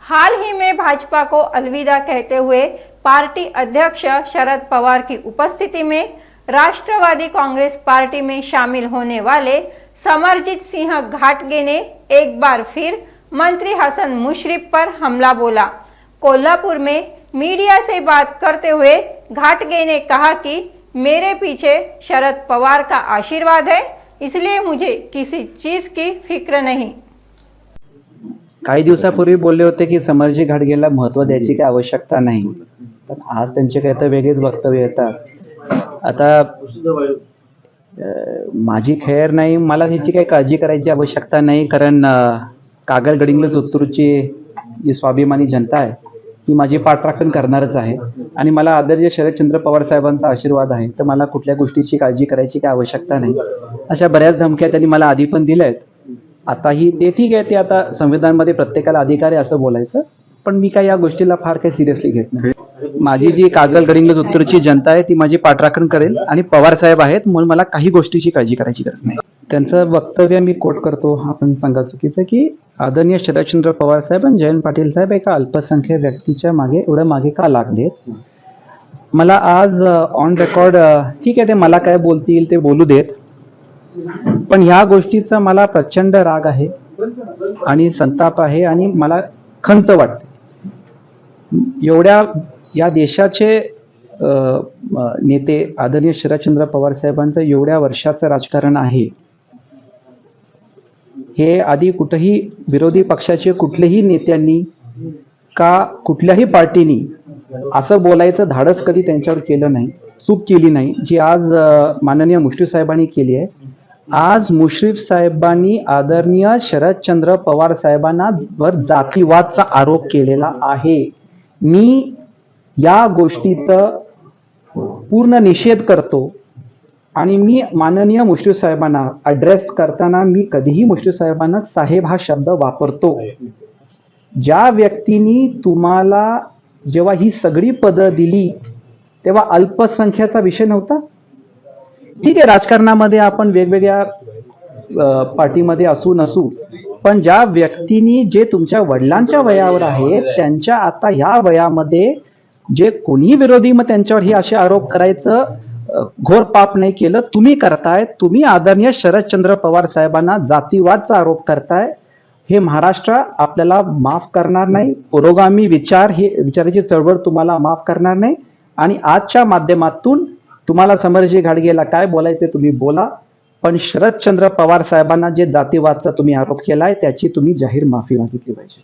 हाल ही में भाजपा को अलविदा कहते हुए पार्टी अध्यक्ष शरद पवार की उपस्थिति में राष्ट्रवादी कांग्रेस पार्टी में शामिल होने वाले समरजीत सिंह घाटगे ने एक बार फिर मंत्री हसन मुशर्रफ पर हमला बोला। कोल्हापुर में मीडिया से बात करते हुए घाटगे ने कहा कि मेरे पीछे शरद पवार का आशीर्वाद है, इसलिए मुझे किसी चीज की फिक्र नहीं। काही दिवसापूर्वी बोलले होते की समरजी घाटगेला महत्त्व द्यायची काही आवश्यकता नाही, पण आज त्यांचे काही तर वेगळेच वक्तव्य येतात। आता माझी खैर नाही, मला ह्याची काही काळजी करायची आवश्यकता नाही, कारण कागल गडिंग्लज उत्तूरची जी स्वाभिमानी जनता आहे ती माझी पाठराखण करणारच आहे आणि मला आदरणीय शरदचंद्र पवार साहेबांचा आशीर्वाद आहे, तर मला कुठल्या गोष्टीची काळजी करायची काही आवश्यकता नाही। अशा बऱ्याच धमक्या त्यांनी मला आधी पण दिल्या आहेत, आताही ते ठीक आहे, ते आता संविधानामध्ये प्रत्येकाला अधिकार आहे असं बोलायचं, पण मी काय या गोष्टीला फार काही सिरियसली घेत नाही। माझी जी कागल गडिंग्लज उत्तरची जनता आहे ती माझी पाठराखण करेल आणि पवार साहेब आहेत म्हणून मला काही गोष्टीची काळजी करायची गरज नाही। त्यांचं वक्तव्य मी कोट करतो, आपण सांगा चुकीचं की आदरणीय शरदचंद्र पवार साहेब आणि जयंत पाटील साहेब एका अल्पसंख्याक व्यक्तीच्या मागे एवढं मागे का लागलेत। मला आज ऑन रेकॉर्ड ठीक आहे, ते मला काय बोलतील ते बोलू देत, पण ह्या गोष्टीचा मला प्रचंड राग आहे आणि संताप आहे आणि मला खंत वाटते। एवढ्या या देशाचे नेते आदरणीय शरदचंद्र पवार साहेबांचं एवढ्या वर्षाचं राजकारण आहे, हे आधी कुठेही विरोधी पक्षाचे कुठलेही नेत्यांनी का कुठल्याही पार्टीनी असं बोलायचं धाडस कधी त्यांच्यावर केलं नाही, चूक केली नाही, जी आज माननीय मुश्रीफ साहेबांनी केली आहे। आज मुश्रीफ साहेबांनी आदरणीय शरदचंद्र पवार साहेबांना वर जातीवादचा आरोप केलेला आहे। मी या गोष्टीचा पूर्ण निषेध करतो आणि मी माननीय मुश्रीफ साहेबांना ॲड्रेस करताना मी कधीही मुश्रीफ साहेबांना साहेब हा शब्द वापरतो। ज्या व्यक्तीने तुम्हाला जेव्हा ही सगळी पदं दिली तेव्हा अल्पसंख्याचा विषय नव्हता। ठीक आहे, राजकारणामध्ये आपण वेगवेगळ्या पार्टीमध्ये असू नसू, पण ज्या व्यक्तींनी जे तुमच्या वडिलांच्या वयावर आहेत त्यांच्या आता ह्या वयामध्ये जे कोणी विरोधी मग त्यांच्यावर हे असे आरोप करायचं घोर पाप नाही केलं, तुम्ही करताय। तुम्ही आदरणीय शरदचंद्र पवार साहेबांना जातीवादचा आरोप करताय, हे महाराष्ट्र आपल्याला माफ करणार नाही। पुरोगामी विचार ही विचाराची चळवळ तुम्हाला माफ करणार नाही आणि आजच्या माध्यमातून तुम्हाला समरजी घाटगेला काय बोलायचे तुम्ही बोला, पण शरदचंद्र पवार साहेबांना जे जातीवादचा तुम्ही आरोप केलाय त्याची तुम्ही जाहीर माफी मागितली पाहिजे।